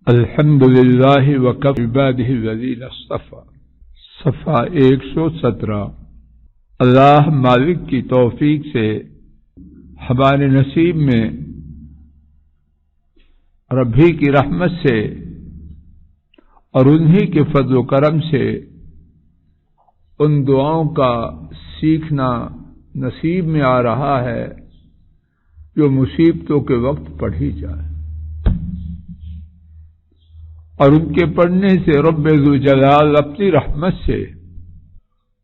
الحمد للہ وکفى بعبادہ الذین اصطفى صفحہ 117۔ اللہ مالک کی توفیق سے ہمارے نصیب میں ربی کی رحمت سے اور انہی کے فضل و کرم سے ان دعاؤں کا سیکھنا نصیب میں آ رہا ہے جو مصیبتوں کے وقت پڑھی جائے، اور ان کے پڑھنے سے رب ذوالجلال اپنی رحمت سے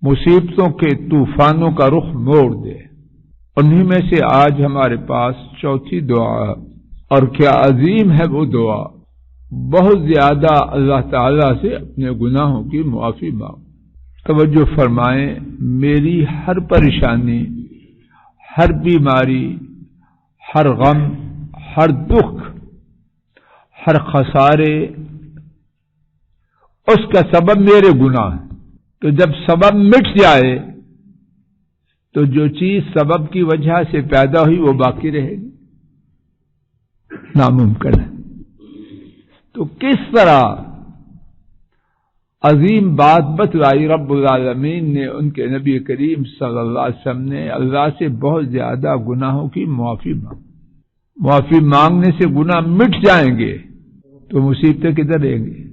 مصیبتوں کے طوفانوں کا رخ موڑ دے۔ انہی میں سے آج ہمارے پاس چوتھی دعا، اور کیا عظیم ہے وہ دعا، بہت زیادہ اللہ تعالی سے اپنے گناہوں کی معافی مانگ۔ توجہ فرمائیں، میری ہر پریشانی، ہر بیماری، ہر غم، ہر دکھ، ہر خسارے، اس کا سبب میرے گناہ ہے۔ تو جب سبب مٹ جائے تو جو چیز سبب کی وجہ سے پیدا ہوئی وہ باقی رہے گی؟ ناممکن ہے۔ تو کس طرح عظیم بات بتلائی رب العالمین نے، ان کے نبی کریم صلی اللہ علیہ وسلم نے اللہ سے بہت زیادہ گناہوں کی معافی مانگ۔ معافی مانگنے سے گناہ مٹ جائیں گے تو مصیبتیں کدھر رہیں گی؟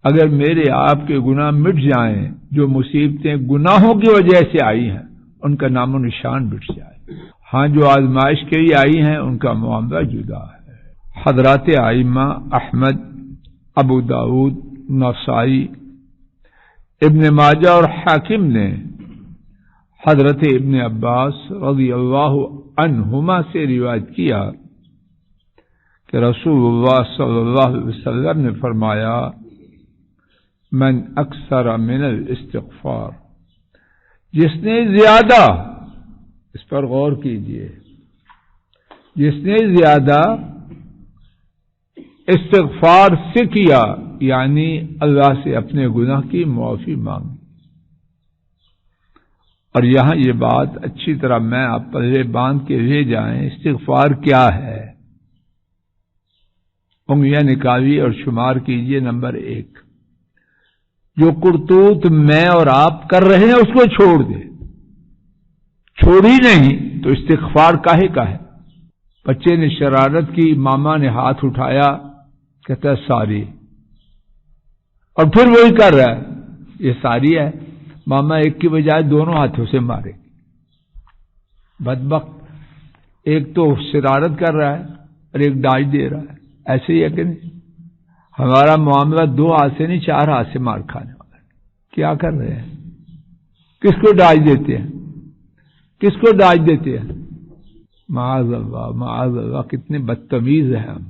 اگر میرے آپ کے گناہ مٹ جائیں، جو مصیبتیں گناہوں کی وجہ سے آئی ہیں ان کا نام و نشان مٹ جائے۔ ہاں، جو آزمائش کے لیے آئی ہیں ان کا معاملہ جدا ہے۔ حضرات ائمہ احمد، ابو داؤد، نسائی، ابن ماجہ اور حاکم نے حضرت ابن عباس رضی اللہ عنہما سے روایت کیا کہ رسول اللہ صلی اللہ علیہ وسلم نے فرمایا، من اکثر من الاستغفار، جس نے زیادہ، اس پر غور کیجئے، جس نے زیادہ استغفار سے کیا، یعنی اللہ سے اپنے گناہ کی معافی مانگی۔ اور یہاں یہ بات اچھی طرح میں آپ پلے باندھ کے لے جائیں، استغفار کیا ہے؟ انگلیاں نکالیے اور شمار کیجئے۔ نمبر 1، جو کرتوت میں اور آپ کر رہے ہیں اس کو چھوڑ دے، چھوڑ ہی نہیں تو استغفار کاہے کا ہے؟ بچے نے شرارت کی، ماما نے ہاتھ اٹھایا، کہتا ہے ساری، اور پھر وہی کر رہا ہے، یہ ساری ہے۔ ماما ایک کی بجائے دونوں ہاتھوں سے مارے، بدبخت، ایک تو شرارت کر رہا ہے اور ایک ڈانٹ دے رہا ہے۔ ایسے ہی ہے کہ نہیں؟ ہمارا معاملہ 2 ہاتھ سے نہیں 4 ہاتھ سے مار کھانے والا ہے۔ کیا کر رہے ہیں؟ کس کو ڈانٹ دیتے ہیں؟ کس کو ڈانٹ دیتے ہیں؟ معاذ اللہ، معاذ اللہ، کتنے بدتمیز ہیں ہم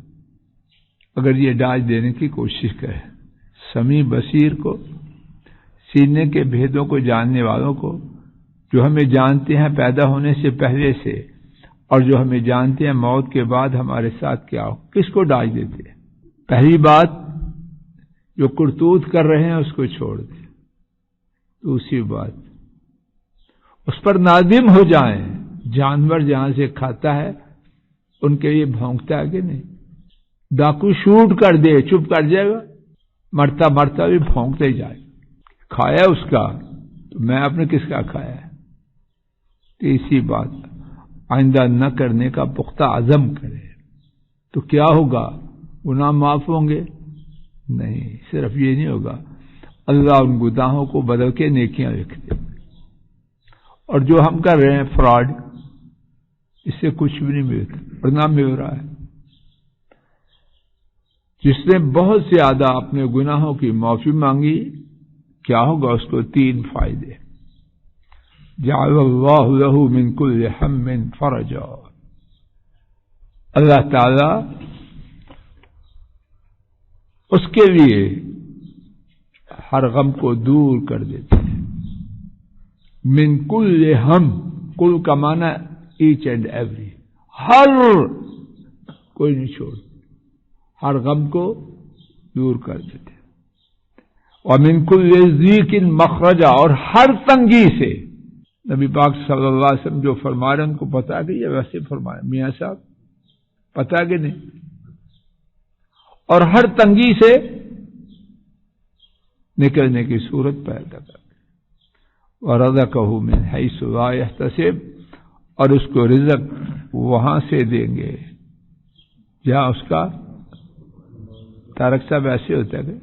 اگر یہ ڈانٹ دینے کی کوشش کریں۔ سمیع بصیر کو، سینے کے بھیدوں کو جاننے والوں کو، جو ہمیں جانتے ہیں پیدا ہونے سے پہلے سے، اور جو ہمیں جانتے ہیں موت کے بعد ہمارے ساتھ کیا ہو، کس کو ڈانٹ دیتے ہیں؟ پہلی بات، جو کرتوت کر رہے ہیں اس کو چھوڑ دیں۔ دوسری بات، اس پر نادم ہو جائیں۔ جانور جہاں سے کھاتا ہے ان کے لیے بھونکتا ہے کہ نہیں؟ ڈاکو شوٹ کر دے، چپ کر جائے گا، مرتا مرتا بھی بھونکتے ہی جائے گا۔ کھایا اس کا تو میں اپنے کس کا کھایا ہے؟ تیسری بات، آئندہ نہ کرنے کا پختہ عزم کرے تو کیا ہوگا؟ گناہ معاف ہوں گے؟ نہیں، صرف یہ نہیں ہوگا، اللہ ان گناہوں کو بدل کے نیکیاں لکھ دے۔ اور جو ہم کر رہے ہیں فراڈ، اس سے کچھ بھی نہیں ملتا اور نہ مل رہا ہے۔ جس نے بہت زیادہ اپنے گناہوں کی معافی مانگی، کیا ہوگا اس کو؟ 3 فائدے۔ جعل اللہ لہ من کل ہم فرجا، اللہ تعالی اس کے لیے ہر غم کو دور کر دیتے ہیں۔ من کل ہم، کل کا معنی ایچ اینڈ ایوری، ہر، کوئی نہیں چھوڑ، ہر غم کو دور کر دیتے ہیں۔ ومن کل ضیق مخرجا، اور ہر تنگی سے، نبی پاک صلی اللہ علیہ وسلم جو فرما رہے ہیں ان کو پتا کہ یہ ویسے فرمایا، میاں صاحب پتا کہ نہیں؟ اور ہر تنگی سے نکلنے کی صورت پیدا کر دے. وَرَزَقَهُ مِنْ حَيْثُ لَا يَحْتَسِبُ، اور اس کو رزق وہاں سے دیں گے جہاں اس کا تارک صاحب ایسے ہوتا ہے کہ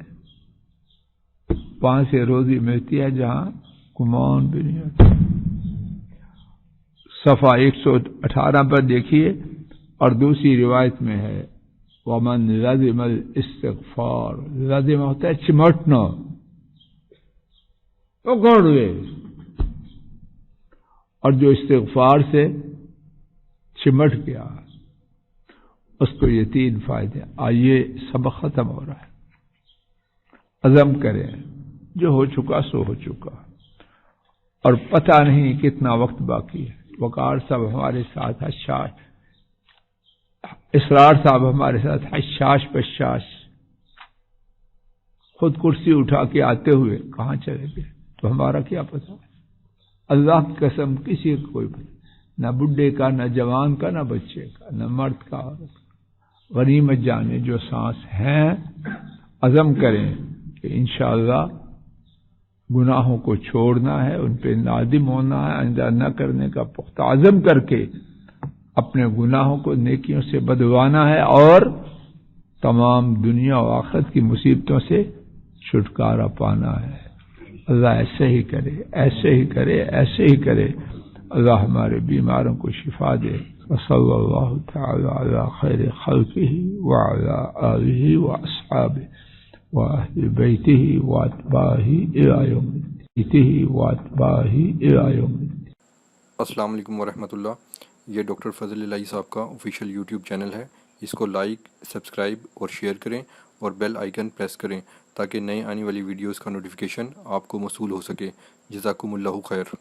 وہاں سے روزی ملتی ہے جہاں گمان بھی نہیں ہوتا. صفحہ 118 پر دیکھیے. اور دوسری روایت میں ہے وَمَنْ لَزِمَ الْإِسْتِغْفَارَ، لازم ہوتا ہے چمٹنا، وہ کون ہوئے، اور جو استغفار سے چمٹ گیا اس کو یہ 3 فائدے. آئیے سبق ختم ہو رہا ہے. عزم کریں، جو ہو چکا سو ہو چکا، اور پتہ نہیں کتنا وقت باقی ہے. وقار صاحب ہمارے ساتھ حشاش، اسرار صاحب ہمارے ساتھ حشاش بشاش، خود کرسی اٹھا کے آتے ہوئے کہاں چلے گئے تو ہمارا کیا پتہ. اللہ کی قسم کسی کو کوئی پتہ، نہ بڈھے کا، نہ جوان کا، نہ بچے کا، نہ مرد کا، عورت کا. غنیمت جانے جو سانس ہیں. عزم کریں کہ انشاءاللہ گناہوں کو چھوڑنا ہے، ان پہ نادم ہونا ہے، آئندہ نہ کرنے کا پختہ عزم کر کے اپنے گناہوں کو نیکیوں سے بدلوانا ہے، اور تمام دنیا و آخرت کی مصیبتوں سے چھٹکارا پانا ہے. اللہ ایسے ہی کرے، ایسے ہی کرے، ایسے ہی کرے. اللہ ہمارے بیماروں کو شفا دے. وصلی اللہ تعالی علی خیر خلقہ وعلی آلہ واصحابہ واہل بیتہ واتباعہ الی یوم الدین. السلام علیکم ورحمۃ اللہ. یہ ڈاکٹر فضل الہی صاحب کا آفیشیل یوٹیوب چینل ہے. اس کو لائک، سبسکرائب اور شیئر کریں، اور بیل آئیکن پریس کریں تاکہ نئے آنے والی ویڈیوز کا نوٹیفیکیشن آپ کو موصول ہو سکے. جزاکم اللہ خیر.